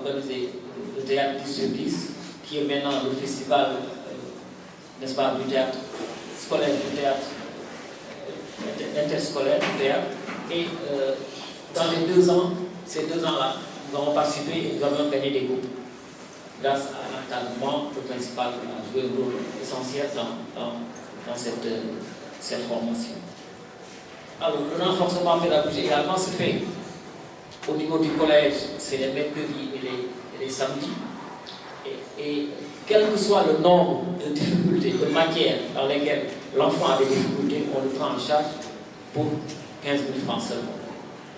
organisé le théâtre 10 sur 10, qui est maintenant le festival, n'est-ce pas, du théâtre scolaire, du théâtre interscolaire, du théâtre. Et dans les 2 ans, ces 2 ans-là, nous avons participé et nous avons gagné des groupes. Grâce à l'encadrement, le principal a joué un rôle essentiel dans cette formation. Alors, le renforcement pédagogique également se fait au niveau du collège, c'est les mercredis et les samedis. Et quel que soit le nombre de difficultés, de matières dans lesquelles l'enfant a des difficultés, on le prend en charge pour 15 000 francs seulement.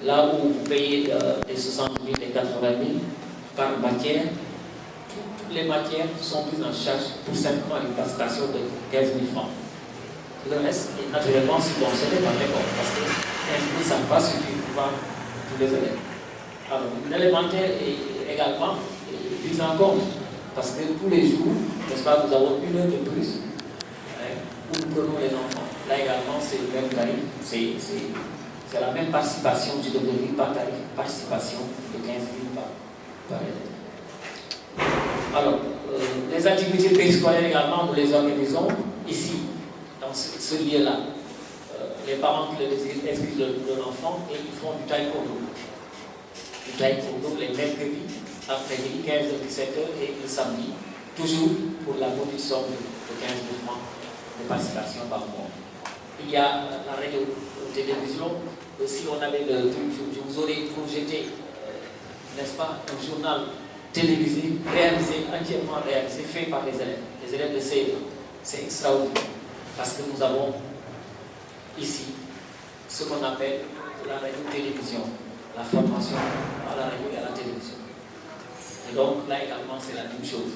Là où vous payez les 60 000 et 80 000 par matière, toutes les matières sont prises en charge pour simplement une participation de 15 000 francs. Le reste est naturellement subventionné par l'école, parce que 15 000, ça ne va pas suffire pour voir tous les élèves. Alors, l'élémentaire est également pris en compte, parce que tous les jours, n'est-ce pas, nous avons 1 heure de plus où nous prenons les enfants. Là également, c'est le même tarif, c'est la même participation, je devrais dire par tarif, participation de 15 000 par élève. Alors, les activités périscolaires également, nous les organisons ici, dans ce lieu-là. Les parents qui le désirent inscrivent leur enfant et ils font du taekwondo. Du taekwondo les mercredis, après-midi, 15h-17h et le samedi, toujours pour la modique somme de 15 000 francs de participation par mois. Il y a la radio-télévision, aussi on avait je vous aurais projeté, n'est-ce pas, un journal télévisé, entièrement réalisé, fait par les élèves de CE. C'est extraordinaire, parce que nous avons ici ce qu'on appelle la radio-télévision, la formation à la radio et à la télévision. Et donc là également c'est la même chose,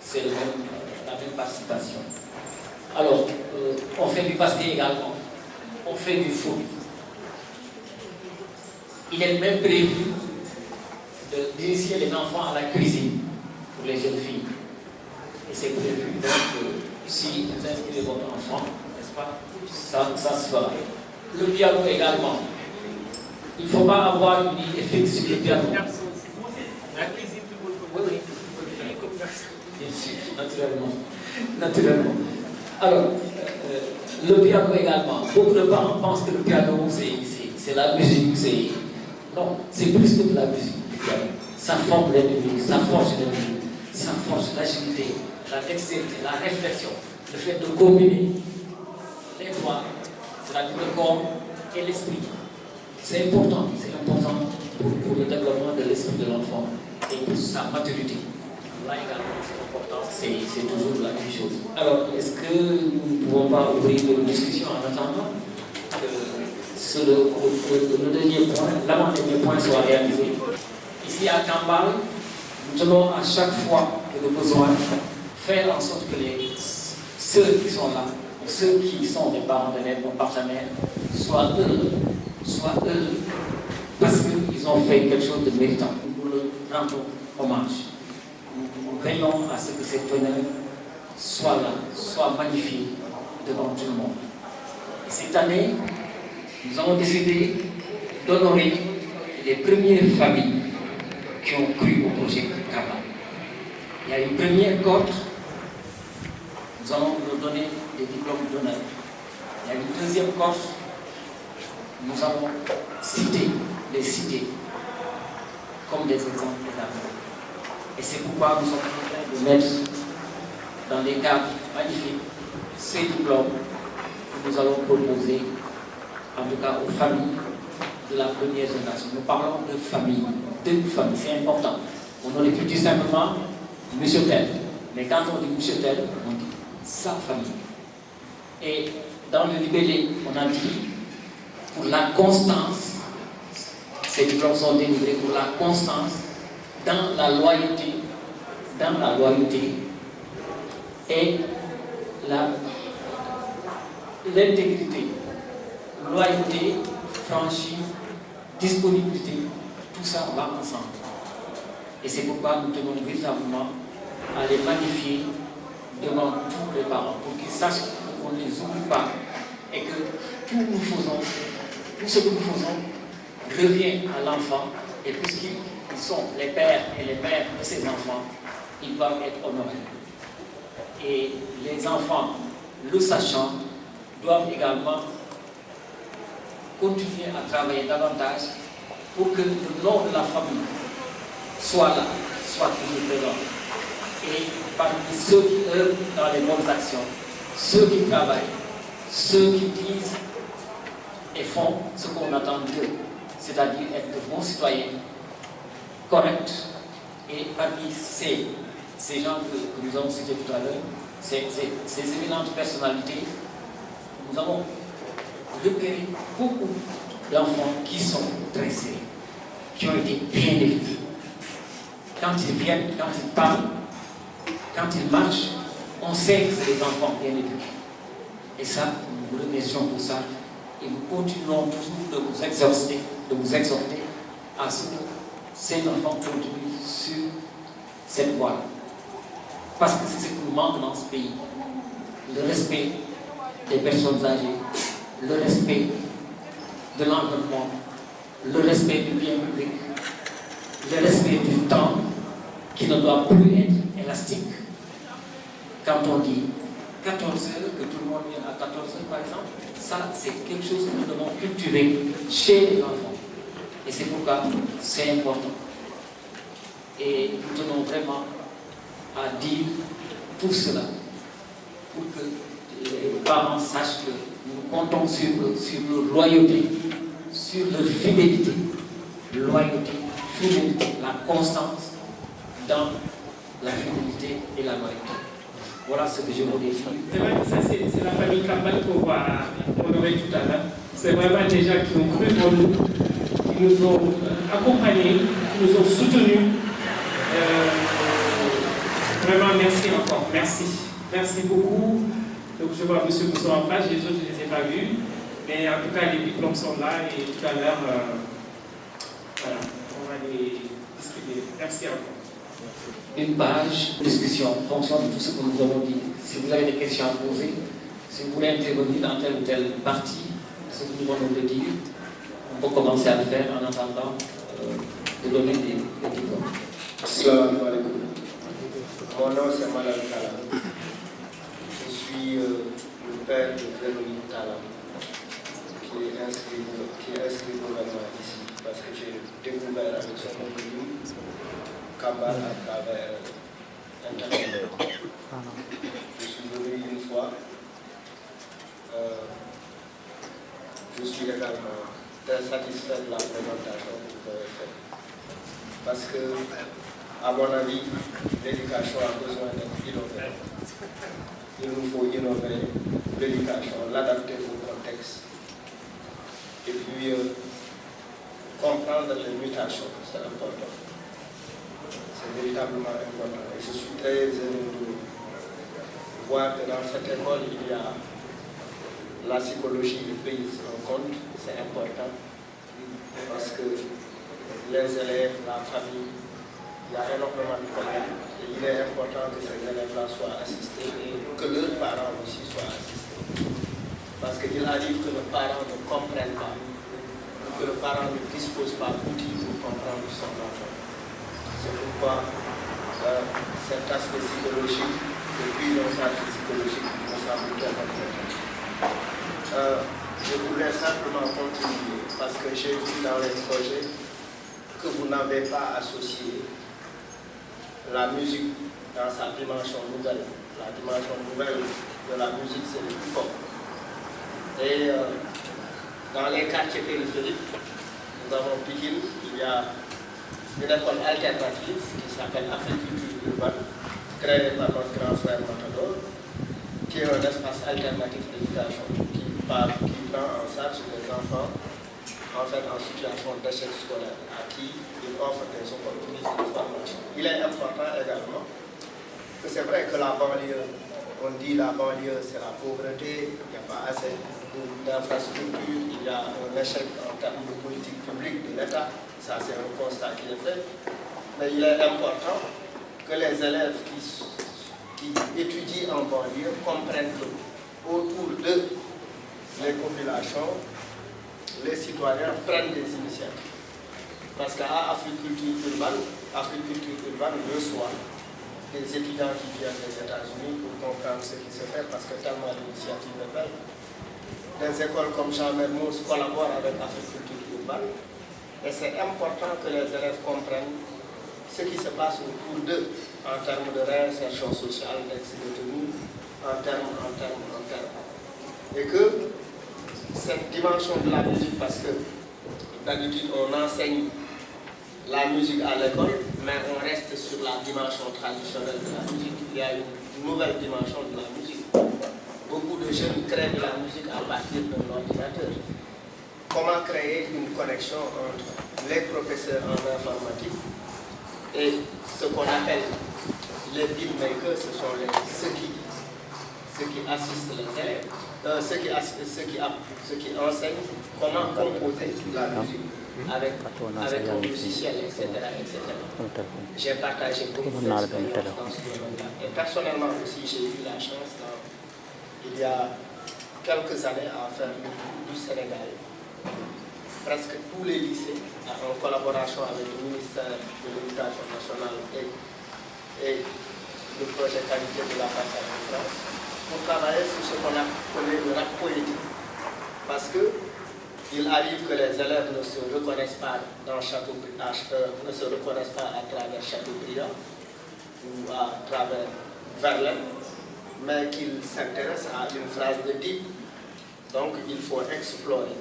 c'est la même participation. Alors, on fait du basket également, on fait du foot. Il est même prévu d'initier les enfants à la cuisine pour les jeunes filles. Et c'est prévu, donc, si vous inscrivez votre enfant, n'est-ce pas, ça se fera. Le piano également. Il ne faut pas avoir une idée fixe sur le piano. La cuisine, oui, oui. Bien sûr, naturellement. Alors, le piano également. Beaucoup de parents pensent que le piano, c'est la musique, non, c'est plus que de la musique. Ça forme l'individu, ça forge l'individu, ça forge l'agilité, la dextérité, la réflexion, le fait de combiner les trois, c'est-à-dire le corps et l'esprit. C'est important pour le développement de l'esprit de l'enfant et pour sa maturité. Là également, c'est important, c'est toujours la même chose. Alors, est-ce que nous ne pouvons pas ouvrir une discussion en attendant que le dernier point, l'avant-dernier point soit réalisé? Ici à Kambal, nous tenons à chaque fois que nous besoin faire en sorte que ceux qui sont là, ceux qui sont des parents d'élèves, nos partenaires, soient heureux, parce qu'ils ont fait quelque chose de méritant. Nous leur rendons hommage. Nous veillons à ce que cet honneur soit là, soit magnifié devant tout le monde. Et cette année, nous avons décidé d'honorer les premières familles qui ont cru au projet Kambal. Il y a une première cohorte, nous allons leur donner des diplômes d'honneur. Il y a une deuxième cohorte, nous allons les citer comme des exemples d'amour. Et c'est pourquoi nous sommes en train de mettre dans des cadres magnifiques ces diplômes que nous allons proposer, en tout cas aux familles de la première génération. Nous parlons de famille, c'est important. On aurait pu dire simplement Monsieur Tel, mais quand on dit Monsieur Tel, on dit sa famille. Et dans le libellé, on a dit pour la constance, ces diplômes sont délivrés pour la constance dans la loyauté et l'intégrité, loyauté, franchise, disponibilité, tout ça va ensemble. Et c'est pourquoi nous tenons véritablement à les magnifier devant tous les parents, pour qu'ils sachent qu'on ne les oublie pas et que tout ce que nous faisons revient à l'enfant, et puisqu'il qui sont les pères et les mères de ces enfants, ils doivent être honorés. Et les enfants, le sachant, doivent également continuer à travailler davantage pour que le nom de la famille soit là, soit toujours présent. Et parmi ceux qui œuvrent dans les bonnes actions, ceux qui travaillent, ceux qui disent et font ce qu'on attend d'eux, c'est-à-dire être de bons citoyens, corrects. Et parmi ces gens que nous avons cités tout à l'heure, ces éminentes personnalités, nous avons repéré beaucoup d'enfants qui sont très sérieux, qui ont été bien élevés. Quand ils viennent, quand ils parlent, quand ils marchent, on sait que c'est des enfants bien éduqués. Et ça, nous vous remercions pour ça. Et nous continuons toujours de vous exhorter à ce que ces enfants continuent sur cette voie. Parce que c'est ce qui nous manque dans ce pays. Le respect des personnes âgées, le respect de l'environnement, le respect du bien public, le respect du temps qui ne doit plus être élastique. Quand on dit 14 heures, que tout le monde vient à 14 heures par exemple, ça c'est quelque chose que nous devons cultiver chez les enfants. Et c'est pourquoi c'est important. Et nous tenons vraiment à dire tout cela pour que les parents sachent que nous comptons sur leur loyauté, sur leur fidélité. Loyauté, fidélité, la constance dans la fidélité et la loyauté. Voilà ce que je voulais dire. C'est vrai que ça, c'est la famille Kambal qu'on va honorer tout à l'heure. C'est vraiment des gens qui ont cru en nous, qui nous ont accompagnés, qui nous ont soutenus. Vraiment, merci encore. Merci. Merci beaucoup. Donc, je vois M. Mousson en face, les autres, je ne les ai pas vus. Mais en tout cas, les diplômes sont là et tout à l'heure, voilà, on va les distribuer. Merci encore. Une page de discussion en fonction de tout ce que nous avons dit. Si vous avez des questions à poser, si vous voulez intervenir dans telle ou telle partie, ce que nous venons de dire, on peut commencer à le faire en attendant de donner des diplômes. Assalamu alaikum. Mon nom c'est Malal Kala. Je suis le père de Véronique Kala, qui est inscrit gouvernement ici, parce que j'ai découvert avec son nom Kambal à travers Internet. Je suis venu une fois. Je suis également très satisfait de la présentation que vous avez faite. Parce que, à mon avis, l'éducation a besoin d'être innovée. Il nous faut innover l'éducation, l'adapter au contexte. Et puis, comprendre les mutations, c'est important. C'est véritablement important. Et je suis très heureux de voir que dans cette école, il y a la psychologie prise en compte. C'est important parce que les élèves, la famille, il y a énormément de problèmes. Et il est important que ces élèves-là soient assistés et que leurs parents aussi soient assistés. Parce qu'il arrive que les parents ne comprennent pas, que le parent ne dispose pas d'outils pour comprendre son enfant. C'est pourquoi cet aspect psychologique, le prise en charge psychologique, me semble très important. Je voulais simplement continuer parce que j'ai vu dans les projets que vous n'avez pas associé la musique dans sa dimension nouvelle. La dimension nouvelle de la musique, c'est le hip-hop. Et dans les quartiers périphériques, nous avons Pikine, il y a une école alternative qui s'appelle Agriculture urbaine, créée par notre grand frère Matador, qui est un espace alternatif d'éducation qui prend en charge les enfants en fait en situation d'échec scolaire, à qui il offre des opportunités de formation. Il est important également que c'est vrai que la banlieue, on dit la banlieue c'est la pauvreté, il n'y a pas assez d'infrastructures, il y a un échec en termes de politique publique de l'État, ça c'est un constat qui est fait. Mais il est important que les élèves qui étudient en banlieue comprennent que autour d'eux, les populations, les citoyens prennent des initiatives. Parce qu'à Afrique Culture Urbaine reçoit des étudiants qui viennent des États-Unis pour comprendre ce qui se fait, parce que tellement l'initiative est belle. Des écoles comme Jean Mermoz collaborent avec Afrique Culture Urbaine, et c'est important que les élèves comprennent ce qui se passe autour d'eux en termes de réinsertion sociale, d'ex-détenus, en termes. Et que cette dimension de la musique, parce que d'habitude on enseigne la musique à l'école, mais on reste sur la dimension traditionnelle de la musique. Il y a une nouvelle dimension de la musique. Beaucoup de jeunes créent de la musique à partir d'un ordinateur. Comment créer une connexion entre les professeurs en informatique et ce qu'on appelle les beatmakers, ce sont ceux qui assistent les élèves, ceux qui enseignent comment composer la musique avec un logiciel, etc. J'ai partagé beaucoup d'expériences dans ce domaine-là. Et personnellement aussi, j'ai eu la chance, il y a quelques années, à faire le tour du Sénégal. Presque tous les lycées, en collaboration avec le ministère de l'Éducation nationale et le projet qualité de la façade de France, pour travailler sur ce qu'on appelle le rap poétique. Parce qu'il arrive que les élèves ne se reconnaissent pas à travers Chateaubriand ou à travers Verlaine, mais qu'ils s'intéressent à une phrase de type. Donc il faut explorer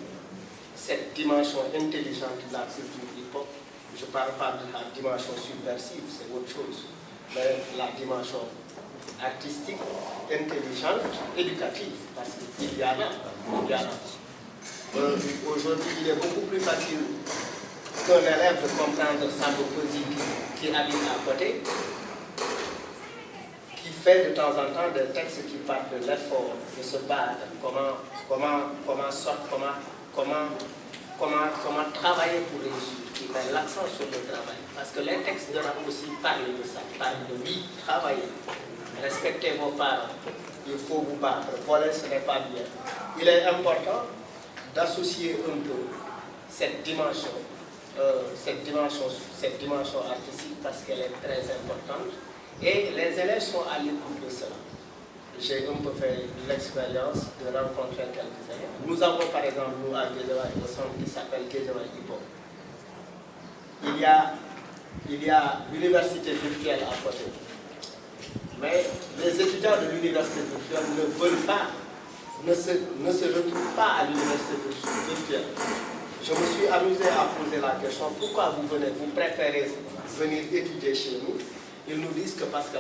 cette dimension intelligente de la culture hip-hop. Je ne parle pas de la dimension subversive, c'est autre chose, mais la dimension artistique, intelligente, éducative, parce qu'il y en a. Aujourd'hui, il est beaucoup plus facile qu'un élève de comprendre sa poésie qui habite à côté, qui fait de temps en temps des textes qui parlent de l'effort, de se battre, comment travailler pour réussir, qui met l'accent sur le travail. Parce que les textes de rap aussi parlent de ça, parlent de vie, travailler. Respectez vos parents, il faut vous battre, voler ce n'est pas bien. Il est important d'associer un peu cette dimension artistique parce qu'elle est très importante et les élèves sont à l'écoute de cela. J'ai un peu fait l'expérience de rencontrer quelques élèves. Nous avons par exemple, nous à Guédiawaye, un centre qui s'appelle Guédiawaye Hip-Hop. Il y a l'université virtuelle à côté. Mais les étudiants de l'université virtuelle ne se retrouvent pas à l'université virtuelle. Je me suis amusé à poser la question, pourquoi vous préférez venir étudier chez nous? Ils nous disent que parce que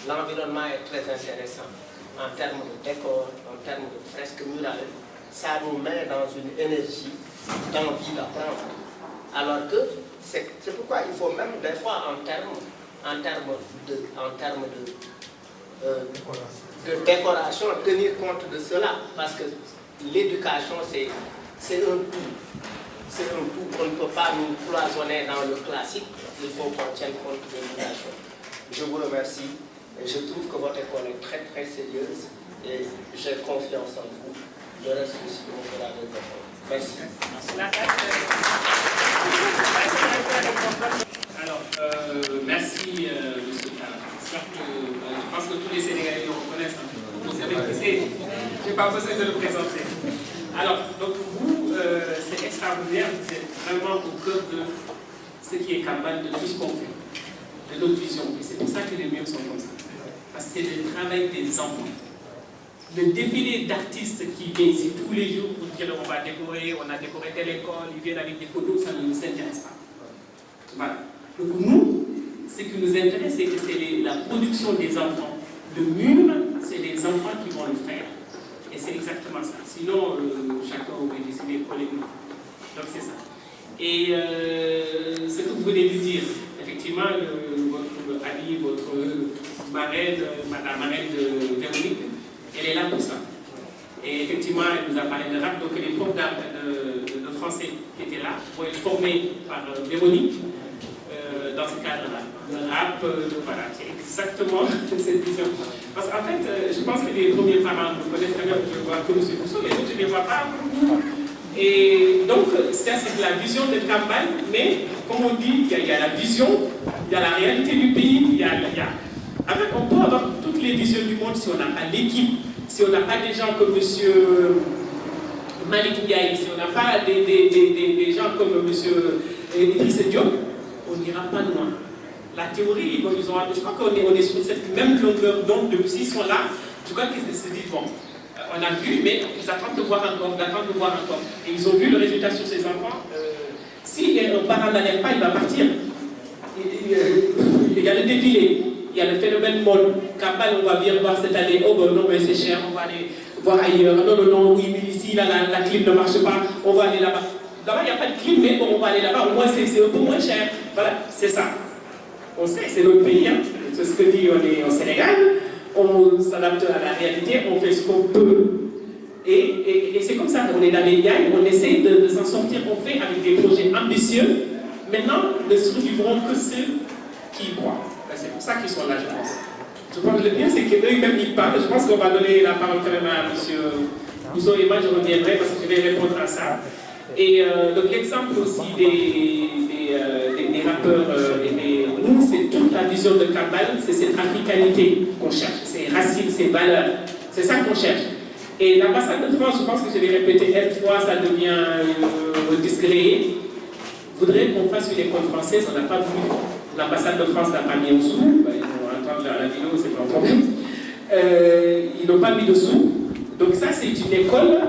l'environnement est très intéressant en termes de décor, en termes de fresques murales. Ça nous met dans une énergie d'envie d'apprendre. Alors que c'est pourquoi il faut même des fois en termes de décoration tenir compte de cela. Parce que l'éducation c'est un tout. C'est un tout. On ne peut pas nous cloisonner dans le classique. Il faut qu'on tienne compte de l'éducation. Je vous remercie. Et je trouve que votre école est très très sérieuse et j'ai confiance en vous. Le reste aussi, on fera des efforts. Merci. Alors, merci M. Tala. Je pense que tous les Sénégalais le reconnaissent. Vous savez qui c'est. Je n'ai pas besoin de le présenter. Alors, donc vous, c'est extraordinaire. Vous êtes vraiment au cœur de ce qui est capable de tout ce qu'on fait, de notre vision. Et c'est pour ça que les murs sont comme ça. Parce que c'est le travail des enfants. Le défilé d'artistes qui viennent ici tous les jours pour dire on va décorer, on a décoré telle école, ils viennent avec des photos, ça ne nous intéresse pas. Voilà. Donc nous, ce qui nous intéresse, c'est que c'est la production des enfants. Le mur, c'est les enfants qui vont le faire. Et c'est exactement ça. Sinon, chacun aurait décidé collectivement. Donc c'est ça. Et ce que vous venez de dire, effectivement, votre amie, votre marraine, la marraine de Véronique, elle est là pour ça. Et effectivement, elle nous a parlé de rap, donc les profs de français qui étaient là vont être formés par Véronique dans ce cadre-là. Le rap, voilà, c'est exactement cette vision. Parce qu'en fait, je pense que les premiers parents me connaissent très bien, je vois que M. Bousso, les autres, je ne les vois pas beaucoup Et donc, ça c'est la vision de Kambal, mais comme on dit, il y a la vision, il y a la réalité du pays, Avec, on peut avoir toutes les visions du monde si on n'a pas l'équipe, si on n'a pas des gens comme M. Malik Ndiaye, si on n'a pas des gens comme M. Idriss Diop, on n'ira pas loin. La théorie, bon, je crois qu'on est sur cette même longueur d'onde depuis s'ils sont là. Je crois qu'ils se disent, bon, on a vu, mais ils attendent de voir encore, Et ils ont vu le résultat sur ces enfants. Si un parent n'allait pas, il va partir. Il y a le défilé, il y a le phénomène mode. Kambal, on va bien voir cette année, oh ben non, mais c'est cher, on va aller voir ailleurs. Non, oui, mais ici, là, la clim ne marche pas, on va aller là-bas. Là-bas, il n'y a pas de clim, mais bon, on va aller là-bas, au moins c'est un peu moins cher. Voilà, c'est ça. On sait, c'est notre pays, hein. C'est ce que dit, on est au Sénégal, on s'adapte à la réalité, on fait ce qu'on peut. Et c'est comme ça, on est dans les gailles, on essaie de s'en sortir, on fait avec des projets ambitieux. Maintenant, ne survivront que ceux qui y croient. C'est pour ça qu'ils sont là, je pense. Je pense que le bien, c'est qu'eux-mêmes ils parlent. Je pense qu'on va donner la parole quand même à M. Bousso et moi, je reviendrai parce que je vais répondre à ça. Et donc l'exemple aussi des rappeurs, nous, c'est toute la vision de Kambal, c'est cette africanité qu'on cherche, ces racines, ces valeurs. C'est ça qu'on cherche. Et l'ambassade de France, je pense que je vais répéter une fois, ça devient discret. Voudrait qu'on fasse une école française, on n'a pas voulu. L'ambassade de France n'a pas mis au sous, ils vont entendre la vidéo, c'est pas un problème. Ils n'ont pas mis de sous. Donc ça, c'est une école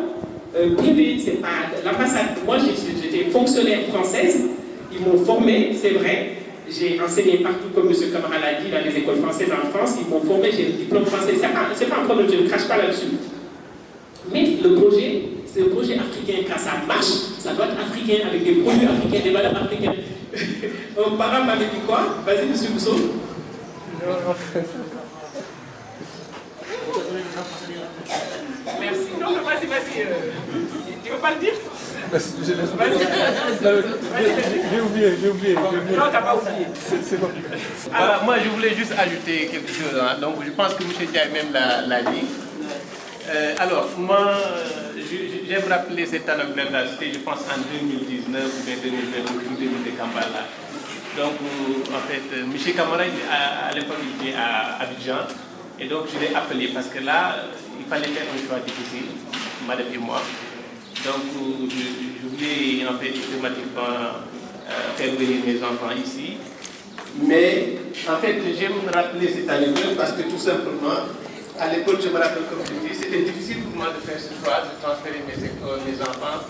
privée, c'est pas l'ambassade. Moi, j'étais fonctionnaire française, ils m'ont formé, c'est vrai. J'ai enseigné partout, comme M. Camara l'a dit, dans les écoles françaises en France, ils m'ont formé, j'ai le diplôme français. C'est pas un problème, je ne crache pas là-dessus. Mais le projet, c'est un projet africain. Quand ça marche, ça doit être africain, avec des produits africains, des valeurs africaines. Un parent m'avait dit quoi? Vas-y, M. Bousso. Merci. Non, vas-y. Tu veux pas le dire? J'ai oublié. Non, t'as pas oublié. C'est bon. Alors, moi, je voulais juste ajouter quelque chose. Hein. Donc, je pense que M. Diaye même l'a dit. Alors, moi, j'aime rappeler cette anecdote, c'était, je pense, en 2019 ou 2020, au jour de Kambal. Donc, en fait, M. Camara, à l'époque, il était à Abidjan. Et donc, je l'ai appelé parce que là, il fallait faire un choix difficile, madame et moi. Donc, je voulais, en fait, systématiquement faire venir mes enfants ici. Mais, en fait, j'aime rappeler cette anecdote parce que tout simplement, à l'époque, je me rappelle, comme je dis, c'était difficile pour moi de faire ce choix, de transférer mes enfants,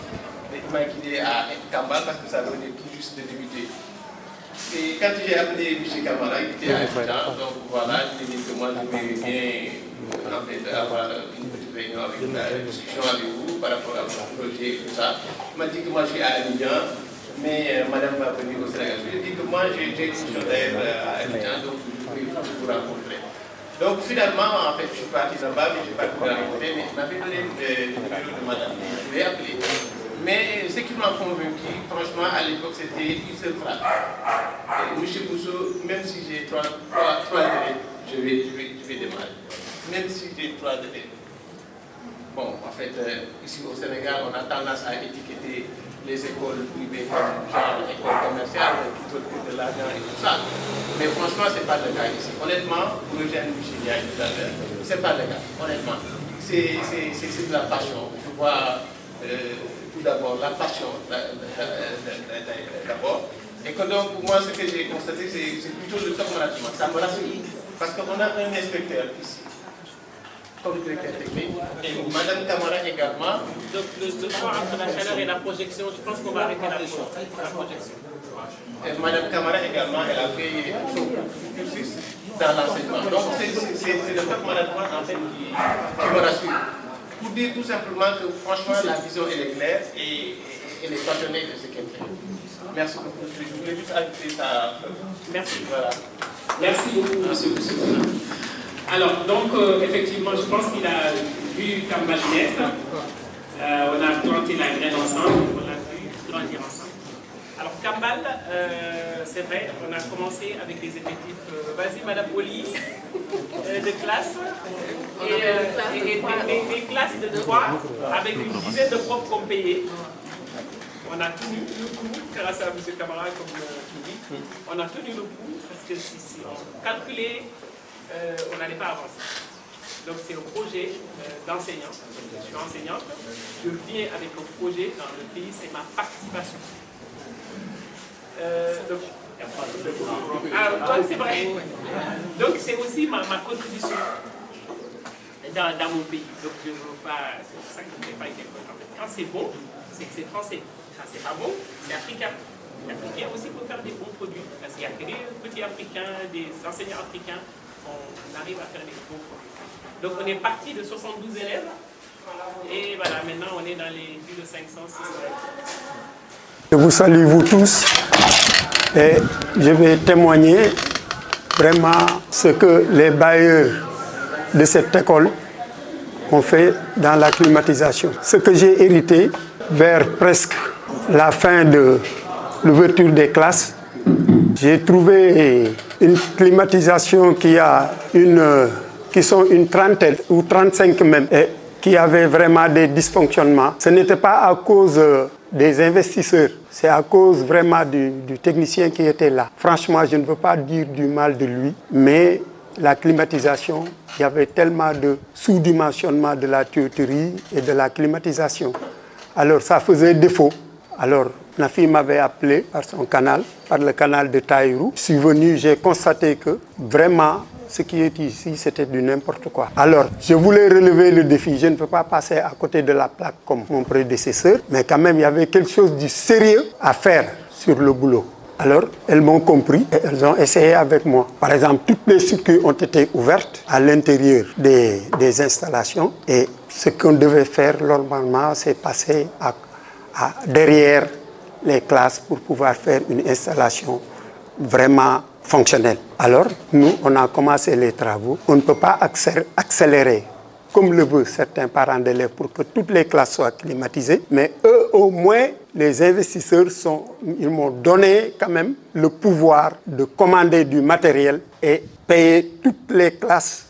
de m'inquiéter à Kambal parce que ça venait tout juste de débuter. Et quand j'ai appelé M. Camara, il était à Abidjan, donc voilà, je lui ai dit que moi je vais bien en fait, avoir une petite réunion avec une discussion avec vous par rapport à mon projet et tout ça. Il m'a dit que moi je suis à Abidjan, mais madame va venir au Sénégal. Je lui ai dit que moi j'ai une mission d'ailleurs à Abidjan, donc je voulais vous rencontrer. Donc finalement, en fait, je suis parti là-bas, mais je n'ai pas pu rencontrer, mais il m'avait donné le numéro de madame. Je l'ai appelé. Mais ce qui m'a convaincu, franchement, à l'époque, c'était une seule phrase. M. Bousso, même si j'ai trois élèves, je vais démarrer. Même si j'ai 3 élèves. Bon, en fait, ici au Sénégal, on a tendance à étiqueter les écoles privées comme genre école commerciale, qui donnent de l'argent et tout ça. Mais franchement, ce n'est pas le cas ici. Honnêtement, pour le jeune Michel Diaye tout à l'heure, ce n'est pas le cas, honnêtement. C'est de la passion. Je vois tout d'abord la passion d'abord. Et que donc, moi, ce que j'ai constaté, c'est plutôt le top management. Ça me rassure. Parce qu'on a un inspecteur ici, comme directeur technique, et Mme Camara également. Donc, le point entre la chaleur et la projection, je pense qu'on va arrêter la projection. Et Mme Camara également, elle a fait son cursus dans l'enseignement. Donc, c'est le top management en fait qui me rassure. Pour dire tout simplement que franchement, la vision elle est claire et elle est passionnée de ce qu'elle fait. Merci beaucoup. Je voulais juste ajouter ça. Merci. Voilà. Merci beaucoup, M. Bousso. Alors, donc, effectivement, je pense qu'il a vu Kambal naître. On a planté la graine ensemble, on a vu grandir ensemble. Alors, Kambal, c'est vrai, on a commencé avec des effectifs, vas-y, Madame Oli, de classe, et des classes de 3 avec une dizaine de profs qu'on payait. On a tenu le coup, grâce à M. Camara, comme tu dis. On a tenu le coup parce que si on calculait, on n'allait pas avancer. Donc c'est un projet d'enseignant. Je suis enseignante. Je viens avec un projet dans le pays, c'est ma participation. C'est vrai. Donc c'est aussi ma contribution dans mon pays. Donc je ne veux pas, c'est pour ça que je ne fais pas quelque chose. Quand c'est bon, c'est que c'est français. Quand c'est pas bon, c'est africain. L'Africain aussi peut faire des bons produits. Parce qu'il y a que des petits Africains, des enseignants africains, on arrive à faire des bons produits. Donc on est parti de 72 élèves. Et voilà, maintenant on est dans les plus de 500, 600 élèves. Je vous salue vous tous et je vais témoigner vraiment ce que les bailleurs de cette école ont fait dans la climatisation. Ce que j'ai hérité vers presque la fin de l'ouverture des classes, j'ai trouvé une climatisation qui sont une trentaine ou 35 même, et qui avait vraiment des dysfonctionnements. Ce n'était pas à cause des investisseurs, c'est à cause vraiment du technicien qui était là. Franchement, je ne veux pas dire du mal de lui, mais la climatisation, il y avait tellement de sous-dimensionnement de la tuyauterie et de la climatisation. Alors ça faisait défaut. Alors Nafi m'avait appelé par son canal, par le canal de Taïrou. Je suis venu, j'ai constaté que vraiment ce qui est ici, c'était du n'importe quoi. Alors, je voulais relever le défi. Je ne peux pas passer à côté de la plaque comme mon prédécesseur, mais quand même, il y avait quelque chose de sérieux à faire sur le boulot. Alors, elles m'ont compris et elles ont essayé avec moi. Par exemple, toutes les circuits ont été ouvertes à l'intérieur des installations et ce qu'on devait faire normalement, c'est passer derrière les classes pour pouvoir faire une installation vraiment fonctionnelle. Alors, nous, on a commencé les travaux. On ne peut pas accélérer comme le veulent certains parents d'élèves pour que toutes les classes soient climatisées. Mais eux, au moins, les investisseurs, ils m'ont donné quand même le pouvoir de commander du matériel et payer toutes les classes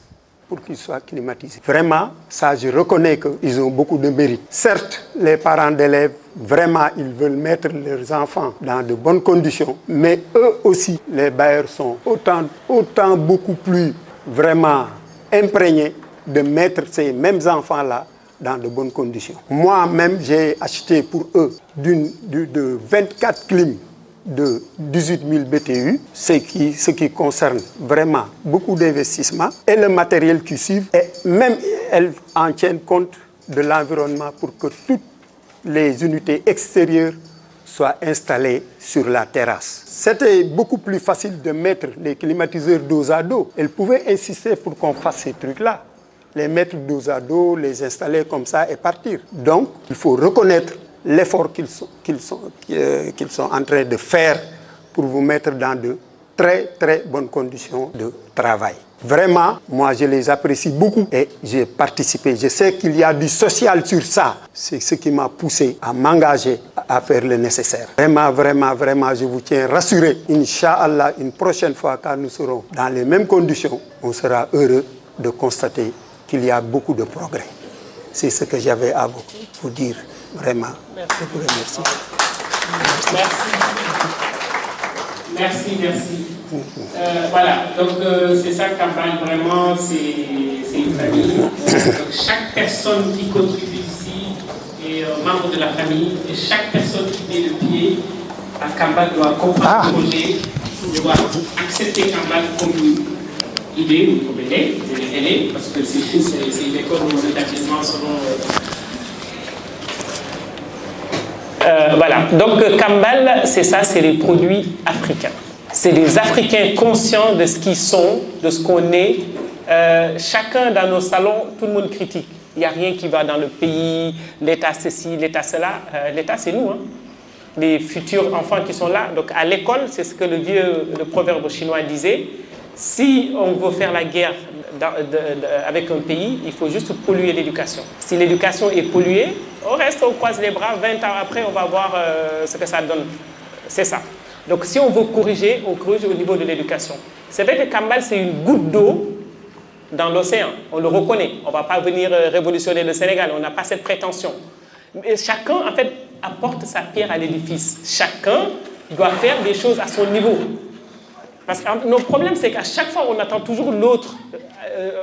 pour qu'ils soient climatisés. Vraiment, ça, je reconnais qu'ils ont beaucoup de mérite. Certes, les parents d'élèves, vraiment, ils veulent mettre leurs enfants dans de bonnes conditions, mais eux aussi, les bailleurs sont autant beaucoup plus vraiment imprégnés de mettre ces mêmes enfants-là dans de bonnes conditions. Moi-même, j'ai acheté pour eux de 24 clims de 18 000 BTU, ce qui concerne vraiment beaucoup d'investissements, et le matériel qui suit, et même elles en tiennent compte de l'environnement pour que toutes les unités extérieures soient installées sur la terrasse. C'était beaucoup plus facile de mettre les climatiseurs dos à dos. Elles pouvaient insister pour qu'on fasse ces trucs-là. Les mettre dos à dos, les installer comme ça et partir. Donc, il faut reconnaître l'effort qu'ils sont en train de faire pour vous mettre dans de très, très bonnes conditions de travail. Vraiment, moi, je les apprécie beaucoup et j'ai participé. Je sais qu'il y a du social sur ça. C'est ce qui m'a poussé à m'engager à faire le nécessaire. Vraiment, vraiment, vraiment, je vous tiens rassuré. Inch'Allah, une prochaine fois, quand nous serons dans les mêmes conditions, on sera heureux de constater qu'il y a beaucoup de progrès. C'est ce que j'avais à vous dire. Vraiment. Merci. Je vous remercie. Merci. Voilà, donc c'est ça Kambal, vraiment, c'est une famille. Donc, chaque personne qui contribue ici est membre de la famille et chaque personne qui met le pied à Kambal doit comprendre le projet, doit accepter Kambal comme une idée ou comme elle est, parce que c'est une école où les établissements seront... voilà, donc Kambal, c'est ça, c'est les produits africains. C'est des Africains conscients de ce qu'ils sont, de ce qu'on est. Chacun dans nos salons, tout le monde critique. Il n'y a rien qui va dans le pays, l'État ceci, l'État cela. L'État, c'est nous, hein. Les futurs enfants qui sont là. Donc à l'école, c'est ce que le proverbe chinois disait. Si on veut faire la guerre avec un pays, il faut juste polluer l'éducation. Si l'éducation est polluée, on reste, on croise les bras, 20 ans après, on va voir ce que ça donne. C'est ça. Donc si on veut corriger, on corrige au niveau de l'éducation. C'est vrai que Kambal, c'est une goutte d'eau dans l'océan. On le reconnaît. On ne va pas venir révolutionner le Sénégal. On n'a pas cette prétention. Mais chacun, en fait, apporte sa pierre à l'édifice. Chacun doit faire des choses à son niveau. Parce que nos problèmes, c'est qu'à chaque fois, on attend toujours l'autre.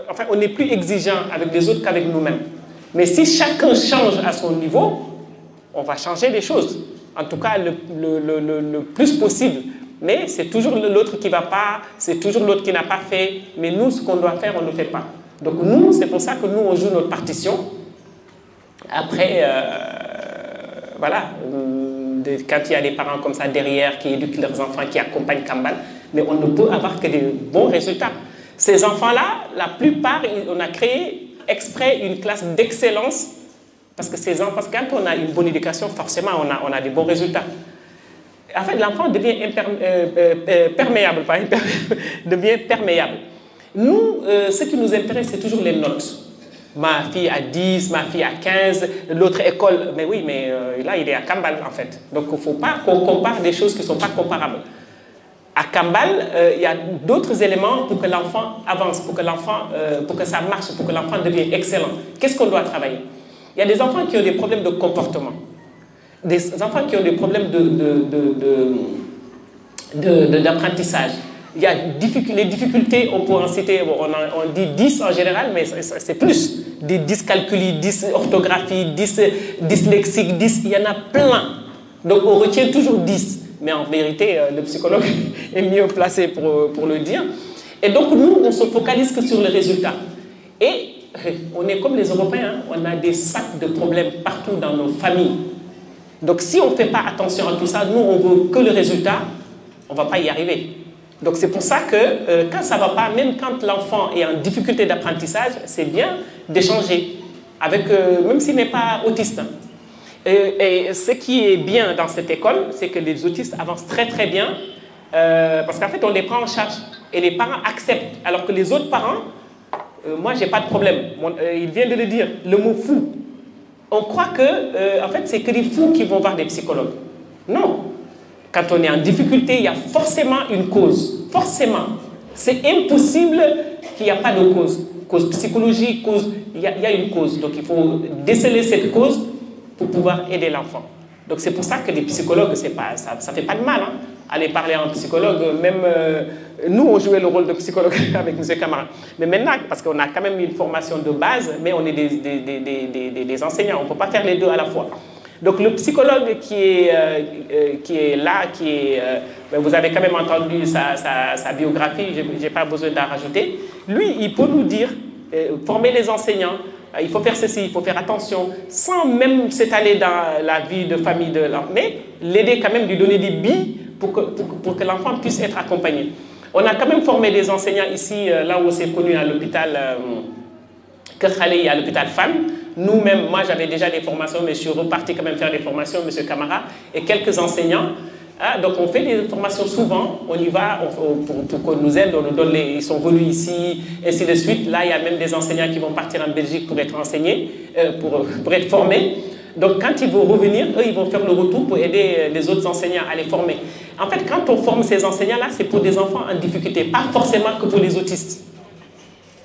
Enfin, on n'est plus exigeant avec les autres qu'avec nous-mêmes. Mais si chacun change à son niveau, on va changer les choses. En tout cas, le plus possible. Mais c'est toujours l'autre qui ne va pas, c'est toujours l'autre qui n'a pas fait. Mais nous, ce qu'on doit faire, on ne le fait pas. Donc nous, c'est pour ça que nous, on joue notre partition. Après, voilà, quand il y a des parents comme ça derrière qui éduquent leurs enfants, qui accompagnent Kambal, mais on ne peut avoir que des bons résultats. Ces enfants-là, la plupart, on a créé exprès une classe d'excellence parce que quand on a une bonne éducation, forcément, on a des bons résultats. En fait, l'enfant devient perméable, pas imperméable, devient perméable. Nous, ce qui nous intéresse, c'est toujours les notes. Ma fille a 10, ma fille a 15, l'autre école, mais oui, mais là, il est à Kambal, en fait. Donc, il ne faut pas qu'on compare des choses qui ne sont pas comparables. À Kambal, il y a d'autres éléments pour que l'enfant avance, pour que ça marche, pour que l'enfant devienne excellent. Qu'est-ce qu'on doit travailler? Il y a des enfants qui ont des problèmes de comportement, des enfants qui ont des problèmes d'apprentissage. Il y a les difficultés, on pourrait en citer, on dit 10 en général, mais c'est plus. Des dyscalculies, 10 orthographies, 10 dyslexiques, 10, il y en a plein. Donc on retient toujours 10. Mais en vérité, le psychologue est mieux placé pour le dire. Et donc nous, on se focalise que sur les résultats. Et on est comme les Européens, on a des sacs de problèmes partout dans nos familles. Donc si on ne fait pas attention à tout ça, nous, on veut que le résultat, on ne va pas y arriver. Donc c'est pour ça que quand ça ne va pas, même quand l'enfant est en difficulté d'apprentissage, c'est bien d'échanger, même s'il n'est pas autiste. Et ce qui est bien dans cette école, c'est que les autistes avancent très très bien, parce qu'en fait on les prend en charge et les parents acceptent, alors que les autres parents, moi j'ai pas de problème, il vient de le dire, le mot fou. On croit que en fait c'est que les fous qui vont voir des psychologues. Non. Quand on est en difficulté, il y a forcément une cause. Forcément. C'est impossible qu'il n'y a pas de cause. Cause psychologique, il y a une cause. Donc il faut déceler cette cause pour pouvoir aider l'enfant. Donc c'est pour ça que les psychologues, ça ne fait pas de mal. Hein. Aller parler à un psychologue, même nous on jouait le rôle de psychologue avec M. Camara. Mais maintenant, parce qu'on a quand même une formation de base, mais on est des enseignants, on ne peut pas faire les deux à la fois. Donc le psychologue qui est là, vous avez quand même entendu sa biographie, je n'ai pas besoin d'en rajouter. Lui, il peut nous dire, former les enseignants, il faut faire ceci, il faut faire attention, sans même s'étaler dans la vie de famille de l'enfant, mais l'aider quand même, lui donner des billes pour que l'enfant puisse être accompagné. On a quand même formé des enseignants ici, là où c'est connu à l'hôpital Kerkhalei, à l'hôpital FAN. Nous-mêmes, moi j'avais déjà des formations, mais je suis reparti quand même faire des formations, M. Camara, et quelques enseignants. Donc on fait des formations souvent, on y va pour qu'on nous aide, on nous donne ils sont venus ici, ainsi de suite. Là, il y a même des enseignants qui vont partir en Belgique pour être enseignés, pour être formés. Donc quand ils vont revenir, eux, ils vont faire le retour pour aider les autres enseignants à les former. En fait, quand on forme ces enseignants-là, c'est pour des enfants en difficulté, pas forcément que pour les autistes.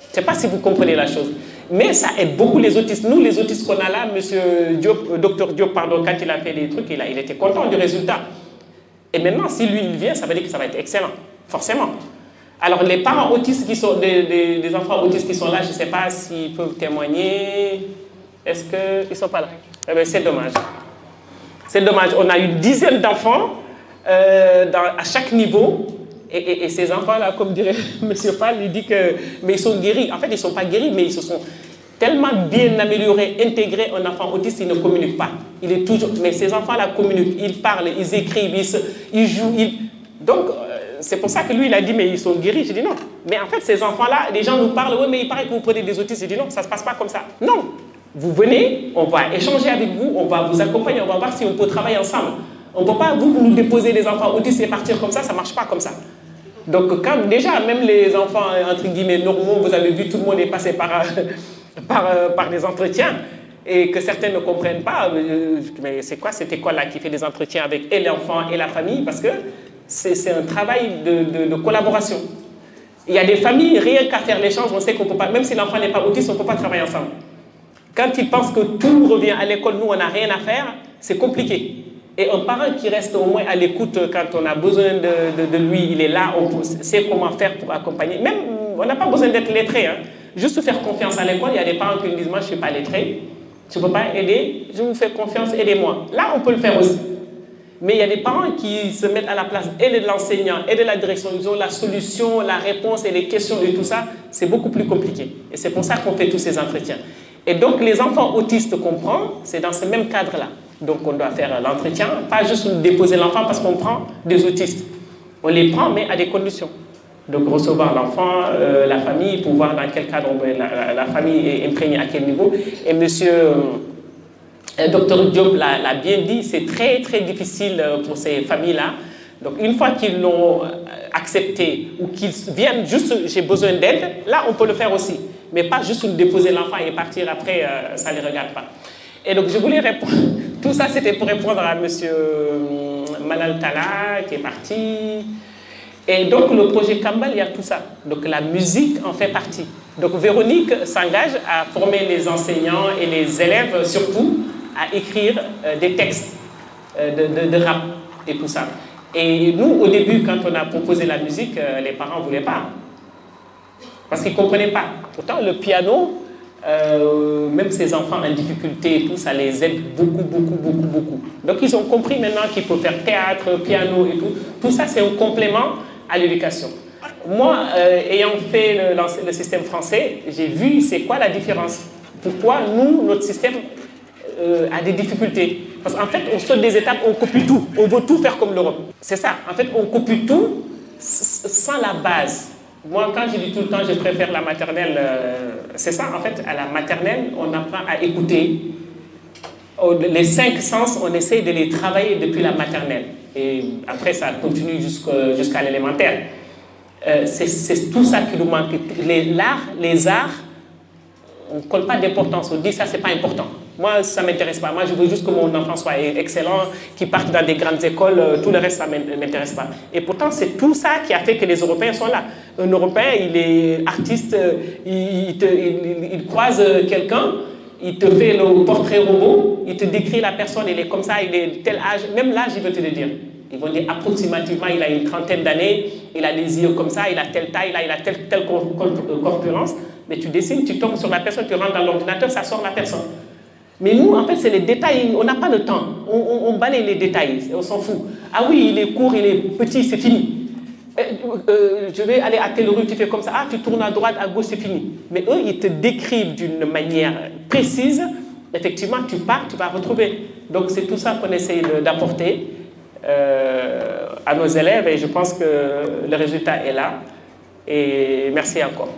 Je ne sais pas si vous comprenez la chose. Mais ça aide beaucoup les autistes. Nous, les autistes qu'on a là, Dr Diop, pardon, quand il a fait des trucs, il était content du résultat. Et maintenant, si lui, il vient, ça veut dire que ça va être excellent, forcément. Alors, les parents autistes qui sont, des enfants autistes qui sont là, je ne sais pas s'ils peuvent témoigner. Est-ce qu'ils ne sont pas là? Eh bien, c'est dommage. C'est dommage. On a une dizaine d'enfants à chaque niveau. Et ces enfants-là, comme dirait M. Fall, il dit que mais ils sont guéris. En fait, ils ne sont pas guéris, mais ils se sont tellement bien améliorés, intégrés. Un enfant autiste, il ne communique pas. Il est toujours... Mais ces enfants-là communiquent, ils parlent, ils écrivent, ils jouent. Donc, c'est pour ça que lui, il a dit, mais ils sont guéris. Je dis non. Mais en fait, ces enfants-là, les gens nous parlent, oui, mais il paraît que vous prenez des autistes. Je dis non, ça ne se passe pas comme ça. Non. Vous venez, on va échanger avec vous, on va vous accompagner, on va voir si on peut travailler ensemble. On ne peut pas, vous nous déposer des enfants autistes et partir comme ça ne marche pas comme ça. Donc, quand déjà, même les enfants, entre guillemets, normaux, vous avez vu, tout le monde est passé par des entretiens et que certains ne comprennent pas. Mais c'est quoi cette école-là qui fait des entretiens avec et l'enfant et la famille? Parce que c'est un travail de collaboration. Il y a des familles, rien qu'à faire l'échange, on sait qu'on ne peut pas, même si l'enfant n'est pas autiste, on ne peut pas travailler ensemble. Quand ils pensent que tout revient à l'école, nous, on n'a rien à faire, c'est compliqué. Et un parent qui reste au moins à l'écoute quand on a besoin de lui, il est là, on sait comment faire pour accompagner. Même, on n'a pas besoin d'être lettré. Hein. Juste faire confiance à l'école. Il y a des parents qui me disent, moi je ne suis pas lettré, je ne peux pas aider, je vous fais confiance, aidez-moi. Là, on peut le faire aussi. Mais il y a des parents qui se mettent à la place et de l'enseignant et de la direction. Ils ont la solution, la réponse et les questions et tout ça. C'est beaucoup plus compliqué. Et c'est pour ça qu'on fait tous ces entretiens. Et donc, les enfants autistes qu'on prend, c'est dans ce même cadre-là. Donc, on doit faire l'entretien, pas juste déposer l'enfant parce qu'on prend des autistes. On les prend, mais à des conditions. Donc, recevoir l'enfant, la famille, pour voir dans quel cadre la famille est imprégnée, à quel niveau. Et monsieur... Dr Diop l'a bien dit, c'est très très difficile pour ces familles-là. Donc une fois qu'ils l'ont accepté ou qu'ils viennent juste, j'ai besoin d'aide, là on peut le faire aussi. Mais pas juste déposer l'enfant et partir après, ça ne les regarde pas. Et donc je voulais répondre, tout ça c'était pour répondre à monsieur Malal Talla qui est parti. Et donc le projet Kambal, il y a tout ça. Donc la musique en fait partie. Donc Véronique s'engage à former les enseignants et les élèves surtout à écrire des textes de rap et tout ça. Et nous, au début, quand on a proposé la musique, les parents ne voulaient pas. Parce qu'ils ne comprenaient pas. Pourtant, le piano, même ces enfants en difficulté et tout, ça les aide beaucoup, beaucoup, beaucoup, beaucoup. Donc, ils ont compris maintenant qu'ils peuvent faire théâtre, piano et tout. Tout ça, c'est un complément à l'éducation. Moi, ayant fait le système français, j'ai vu c'est quoi la différence. Pourquoi nous, notre système a des difficultés. Parce qu'en fait, on saute des étapes, on copie tout. On veut tout faire comme l'Europe. C'est ça. En fait, on copie tout sans la base. Moi, quand je dis tout le temps, je préfère la maternelle. C'est ça, en fait, à la maternelle, on apprend à écouter. Les 5 sens, on essaie de les travailler depuis la maternelle. Et après, ça continue jusqu'à l'élémentaire. C'est tout ça qui nous manque. Les arts, on ne colle pas d'importance. On dit ça, c'est pas important. Moi, ça ne m'intéresse pas. Moi, je veux juste que mon enfant soit excellent, qu'il parte dans des grandes écoles. Tout le reste, ça ne m'intéresse pas. Et pourtant, c'est tout ça qui a fait que les Européens sont là. Un Européen, il est artiste, il croise quelqu'un, il te fait le portrait robot, il te décrit la personne, il est comme ça, il est tel âge. Même l'âge, il veut te le dire. Ils vont dire approximativement, il a une 30aine d'années, il a des yeux comme ça, il a telle taille, il a telle corpulence. Mais tu dessines, tu tombes sur la personne, tu rentres dans l'ordinateur, ça sort la personne. Mais nous, en fait, c'est les détails, on n'a pas le temps. On balaye les détails, on s'en fout. Ah oui, il est court, il est petit, c'est fini. Je vais aller à telle rue, tu fais comme ça. Ah, tu tournes à droite, à gauche, c'est fini. Mais eux, ils te décrivent d'une manière précise. Effectivement, tu pars, tu vas retrouver. Donc, c'est tout ça qu'on essaye d'apporter à nos élèves. Et je pense que le résultat est là. Et merci encore.